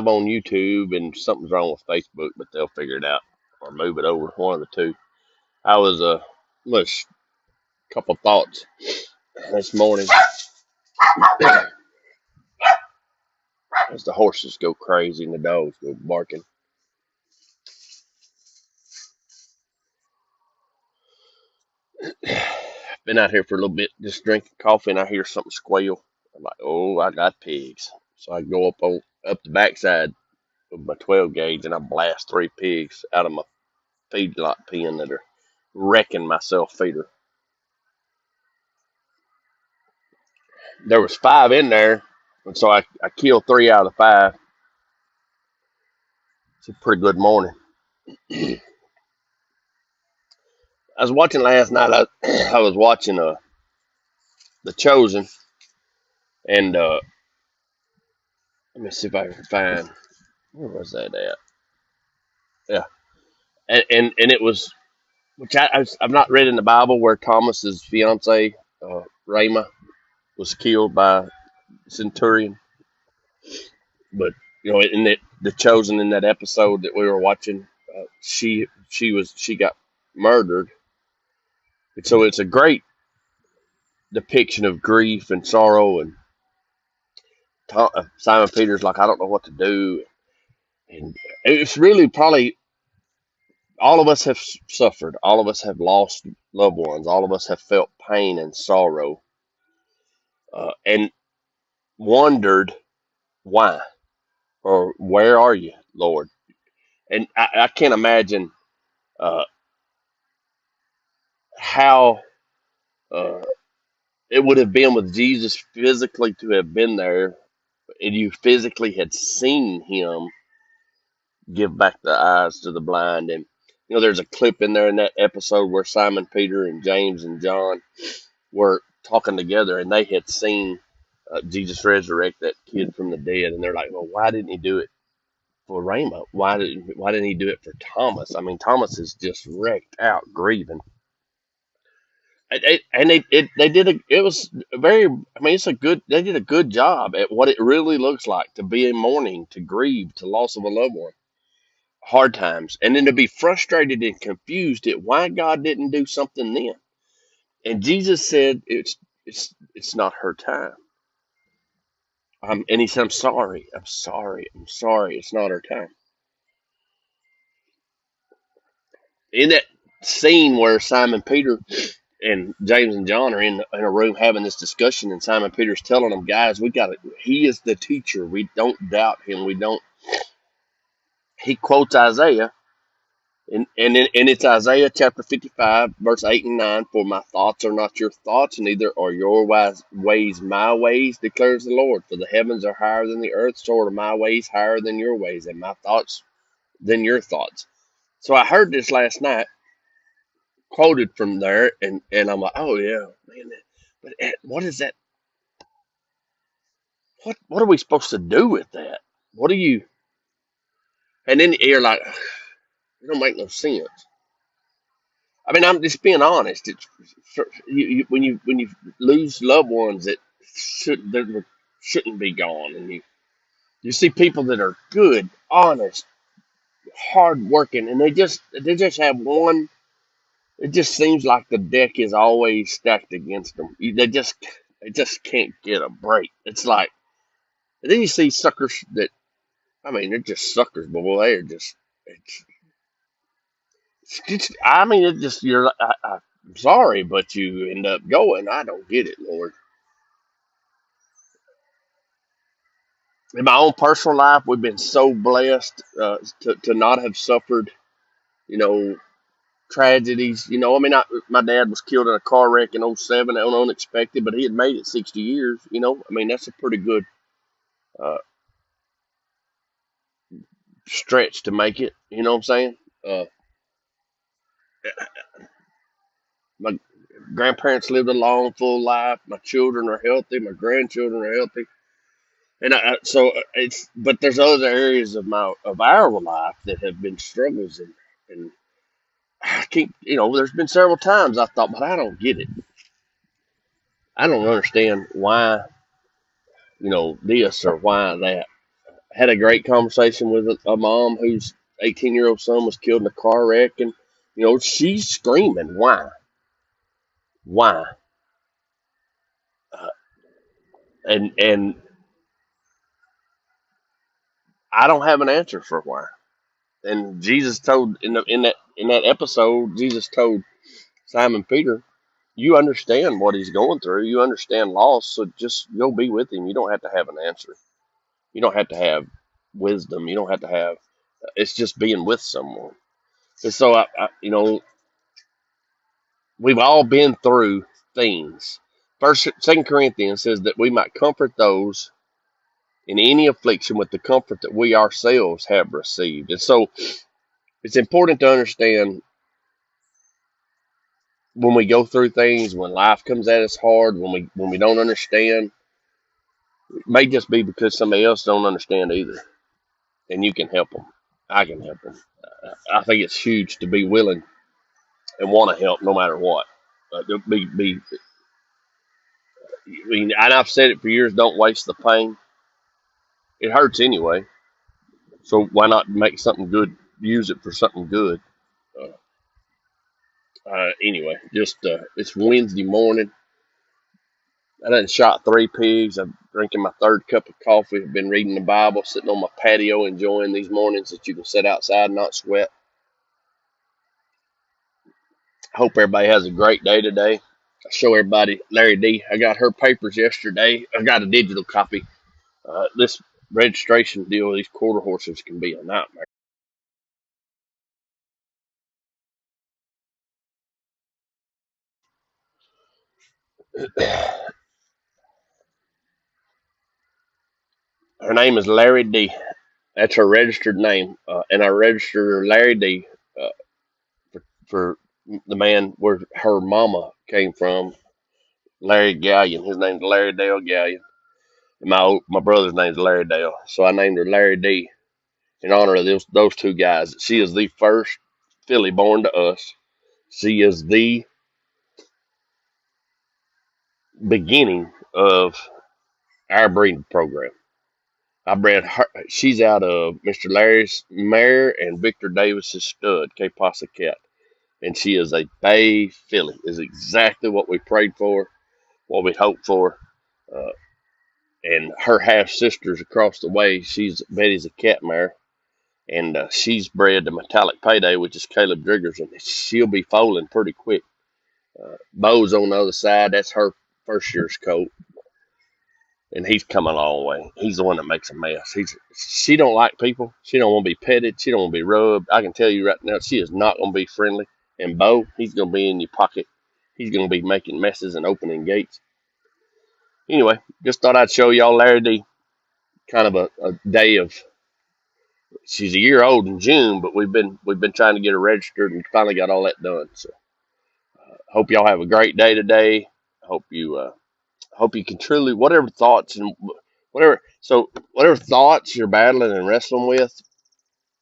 on YouTube and something's wrong with Facebook, but they'll figure it out or move it over. One of the two. I was was a couple thoughts this morning as the horses go crazy and the dogs go barking. Been out here for a little bit, just drinking coffee, and I hear something squeal. I'm like, oh, I got pigs. So I go up the backside of my 12 gauge and I blast three pigs out of my feedlot pen that are wrecking my self feeder. There was five in there, and so I killed three out of the five. It's a pretty good morning. I was watching last night. I was watching The Chosen, and let me see if I can find where was that at? Yeah, and it was which I've not read in the Bible where Thomas's fiance Rama was killed by a centurion, but in the Chosen in that episode that we were watching, she got murdered, and so it's a great depiction of grief and sorrow. And Simon Peter's like, I don't know what to do, and it's really probably all of us have suffered, all of us have lost loved ones, all of us have felt pain and sorrow, and wondered why or where are you, Lord? And I can't imagine uh, how uh, it would have been with Jesus physically to have been there, and you physically had seen him give back the eyes to the blind. And there's a clip in there in that episode where Simon Peter and James and John were talking together, and they had seen Jesus resurrect that kid from the dead, and they're like, "Well, why didn't he do it for Rama? Why didn't he do it for Thomas? I mean, Thomas is just wrecked out grieving." And they did it was very, I mean, it's a good, they did a good job at what it really looks like to be in mourning, to grieve, to loss of a loved one, hard times, and then to be frustrated and confused at why God didn't do something then. And Jesus said, it's not her time. And he said, I'm sorry, it's not her time. In that scene where Simon Peter and James and John are in a room having this discussion, and Simon Peter's telling them, guys, we got it. He is the teacher. We don't doubt him. We don't. He quotes Isaiah, and it's Isaiah chapter 55, verse 8 and 9. For my thoughts are not your thoughts, neither are your ways my ways, declares the Lord. For the heavens are higher than the earth, so are my ways higher than your ways, and my thoughts than your thoughts. So I heard this last night, quoted from there, and I'm like, oh yeah, man. But what is that? What are we supposed to do with that? What do you? And then you're like, it don't make no sense. I mean, I'm just being honest. It's when you lose loved ones that shouldn't be gone, and you see people that are good, honest, hard working, and they just have one. It just seems like the deck is always stacked against them. They just can't get a break. It's like, and then you see suckers that, I mean, they're just suckers, but boy, they're just. I mean, it just I'm sorry, but you end up going. I don't get it, Lord. In my own personal life, we've been so blessed to not have suffered, you know, tragedies. I mean, my dad was killed in a car wreck in '07, unexpected, but he had made it 60 years. I mean, that's a pretty good uh, stretch to make it. You know what I'm saying? Uh, my grandparents lived a long, full life. My children are healthy. My grandchildren are healthy. And so but there's other areas of our life that have been struggles, and I keep, there's been several times I thought, but I don't get it. I don't understand why, this or why that. Had a great conversation with a mom whose 18-year-old son was killed in a car wreck, and she's screaming, "Why? Why?" Uh, and I don't have an answer for why. And Jesus told in that episode, Jesus told Simon Peter, "You understand what he's going through. You understand loss, so just go be with him. You don't have to have an answer. You don't have to have wisdom. You don't have to have. It's just being with someone." And so we've all been through things. Second Corinthians says that we might comfort those in any affliction with the comfort that we ourselves have received. And so it's important to understand when we go through things, when life comes at us hard, when we don't understand, it may just be because somebody else don't understand either, and you can help them. I can help them. I think it's huge to be willing and want to help no matter what. I mean, and I've said it for years. Don't waste the pain. It hurts anyway. So why not make something good? Use it for something good. Anyway, just it's Wednesday morning. I done shot 3 pigs. I'm drinking my third cup of coffee. I've been reading the Bible, sitting on my patio, enjoying these mornings that you can sit outside and not sweat. Hope everybody has a great day today. I show everybody Larry D. I got her papers yesterday. I got a digital copy. This registration deal with these quarter horses can be a nightmare. Her name is Larry D. That's her registered name, and I registered her Larry D. Uh, for the man where her mama came from, Larry Gallion. His name's Larry Dale Gallion. And my brother's name's Larry Dale, so I named her Larry D. in honor of those two guys. She is the first filly born to us. She is the beginning of our breeding program. I bred her. She's out of Mr. Larry's mare and Victor Davis's stud, K Pasa Cat. And she is a bay filly. Is exactly what we prayed for, what we hoped for. Uh, and her half sisters across the way, Betty's a cat mare, and she's bred to Metallic Payday, which is Caleb Driggers, and she'll be foaling pretty quick. Bo's on the other side. That's her first year's colt, and he's coming a long way. He's the one that makes a mess. She don't like people. She don't want to be petted. She don't want to be rubbed. I can tell you right now, she is not going to be friendly. And Bo, he's going to be in your pocket. He's going to be making messes and opening gates. Anyway, just thought I'd show y'all Larry D. Kind of a day of. She's a year old in June, but we've been trying to get her registered and finally got all that done. So hope y'all have a great day today. Hope you can truly whatever thoughts and whatever thoughts you're battling and wrestling with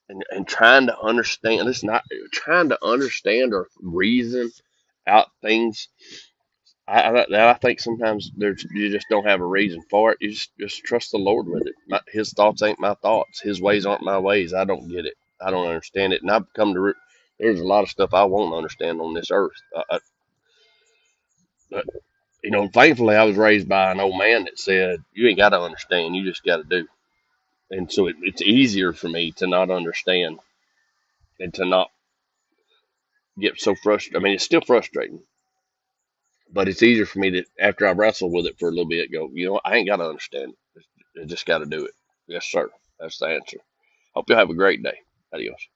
and trying to understand. It's not trying to understand or reason out things. I think sometimes you just don't have a reason for it. You just trust the Lord with it. His thoughts ain't my thoughts. His ways aren't my ways. I don't get it. I don't understand it. And I've come to there's a lot of stuff I won't understand on this earth. But thankfully I was raised by an old man that said you ain't got to understand. You just got to do. And so it's easier for me to not understand and to not get so frustrated. I mean, it's still frustrating, but it's easier for me to, after I wrestle with it for a little bit, go, I ain't got to understand it. I just got to do it. Yes, sir. That's the answer. Hope you have a great day. Adios.